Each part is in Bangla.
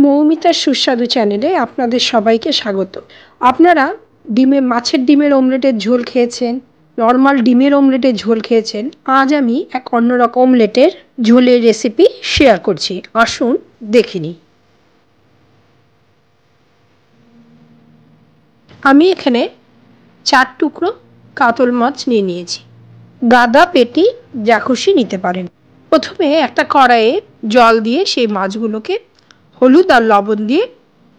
মৌমিতার সুস্বাদু চ্যানেলে আপনাদের সবাইকে স্বাগত। আপনারা মাছের ডিমের অমলেটের ঝোল খেয়েছেন, নর্মাল ডিমের অমলেটের ঝোল খেয়েছেন। আজ আমি এক অন্যরকম অমলেটের ঝোলের রেসিপি শেয়ার করছি, আসুন দেখে নিই। আমি এখানে 4 টুকরো কাতল মাছ নিয়ে নিয়েছি। গাদা, পেটি যা খুশি নিতে পারেন। প্রথমে একটা কড়াইয়ে জল দিয়ে সেই মাছগুলোকে হলুদ আর লবণ দিয়ে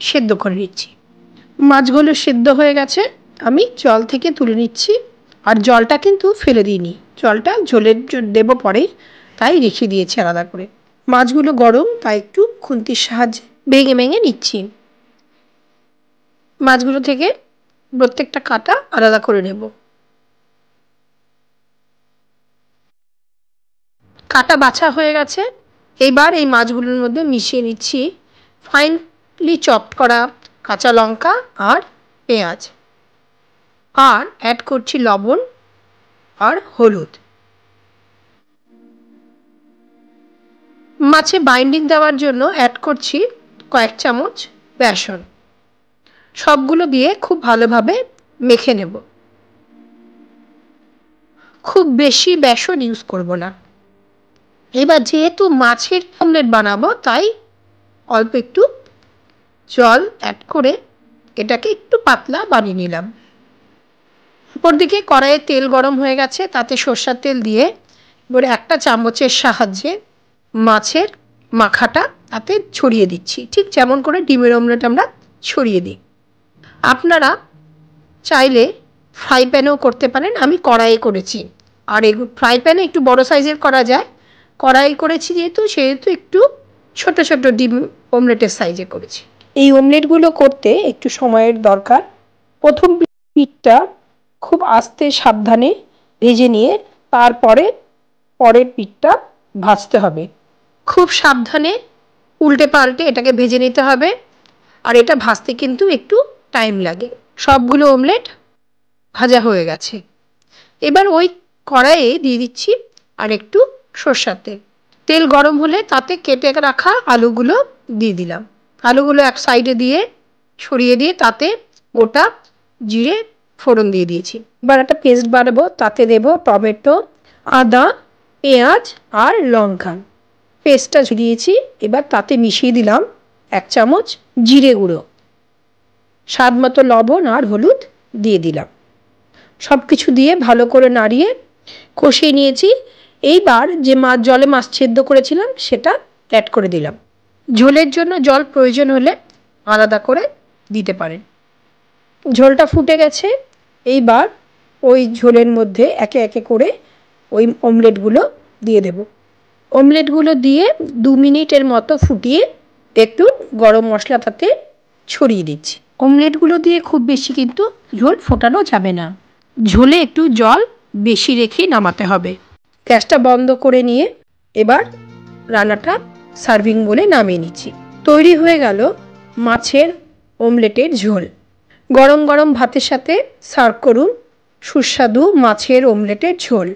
সেদ্ধ করে নিচ্ছি। মাছগুলো সেদ্ধ হয়ে গেছে, আমি জল থেকে তুলে নিচ্ছি। আর জলটা কিন্তু ফেলে দিইনি, জলটা ঝোলের দেব পরে, তাই রেখে দিয়েছি আলাদা করে। মাছগুলো গরম, তাই একটু খুন্তির সাহায্যে ভেঙে ভেঙে নিচ্ছি। মাছগুলো থেকে প্রত্যেকটা কাঁটা আলাদা করে নেব। কাঁটা বাছা হয়ে গেছে। এবার এই মাছগুলোর মধ্যে মিশিয়ে নিচ্ছি ফাইনলি চপ করা কাঁচা লঙ্কা আর পেঁয়াজ, আর অ্যাড করছি লবণ আর হলুদ। মাছে বাইন্ডিং দেওয়ার জন্য অ্যাড করছি কয়েক চামচ বেসন। সবগুলো দিয়ে খুব ভালোভাবে মেখে নেব। খুব বেশি বেসন ইউজ করব না। এবার যেহেতু মাছের অমলেট বানাবো, তাই অল্প একটু জল অ্যাড করে এটাকে একটু পাতলা বানিয়ে নিলাম। উপর দিকে কড়াইয়ে তেল গরম হয়ে গেছে, তাতে সরষের তেল দিয়ে এবারে একটা চামচের সাহায্যে মাছের মাখাটা তাতে ছড়িয়ে দিচ্ছি, ঠিক যেমন করে ডিমের অমলেট আমরা ছড়িয়ে দিই। আপনারা চাইলে ফ্রাই প্যানেও করতে পারেন, আমি কড়াইয়ে করেছি। আর এই ফ্রাই প্যানে একটু বড় সাইজের করা যায়, কড়াই করেছি সেহেতু একটু ছোট ছোট ডিম অমলেটের সাইজে করেছি। এই অমলেটগুলো করতে একটু সময়ের দরকার। প্রথম পিঠটা খুব আস্তে সাবধানে ভেজে নিয়ে তারপরে পরের পিঠটা ভাজতে হবে। খুব সাবধানে উল্টে পাল্টে এটাকে ভেজে নিতে হবে, আর এটা ভাজতে কিন্তু একটু টাইম লাগে। সবগুলো অমলেট ভাজা হয়ে গেছে। এবার ওই কড়াইয়ে দিয়ে দিচ্ছি আর একটু সরষের তেল। তেল গরম হলে তাতে কেটে রাখা আলুগুলো দিয়ে দিলাম। আলুগুলো এক সাইডে দিয়ে ছড়িয়ে দিয়ে তাতে গোটা জিরে ফোড়ন দিয়ে দিয়েছি। এবার একটা পেস্ট বানাবো, তাতে দেব টমেটো, আদা, পেঁয়াজ আর লঙ্কা। পেস্টটা দিয়েছি। এবার তাতে মিশিয়ে দিলাম 1 চামচ জিরে গুঁড়ো, স্বাদ মতো লবণ আর হলুদ দিয়ে দিলাম। সব কিছু দিয়ে ভালো করে নাড়িয়ে কষিয়ে নিয়েছি। এইবার যে জলে মাছ সেদ্ধ করেছিলাম সেটা অ্যাড করে দিলাম। ঝোলের জন্য জল প্রয়োজন হলে আলাদা করে দিতে পারেন। ঝোলটা ফুটে গেছে। এইবার ওই ঝোলের মধ্যে একে একে করে ওই অমলেটগুলো দিয়ে দেব। অমলেটগুলো দিয়ে 2 মিনিটের মতো ফুটিয়ে একটু গরম মশলা তাতে ছড়িয়ে দিচ্ছি। অমলেটগুলো দিয়ে খুব বেশি কিন্তু ঝোল ফোটানো যাবে না, ঝোলে একটু জল বেশি রেখেই নামাতে হবে। গ্যাসটা বন্ধ করে নিয়ে এবার রান্নাটা সার্ভিং বলে নামিয়ে নিচ্ছি। তৈরি হয়ে গেল মাছের অমলেটের ঝোল। গরম গরম ভাতের সাথে সার্ভ করুন সুস্বাদু মাছের অমলেটের ঝোল।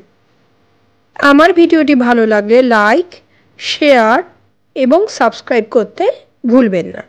আমার ভিডিওটি ভালো লাগলে লাইক, শেয়ার এবং সাবস্ক্রাইব করতে ভুলবেন না।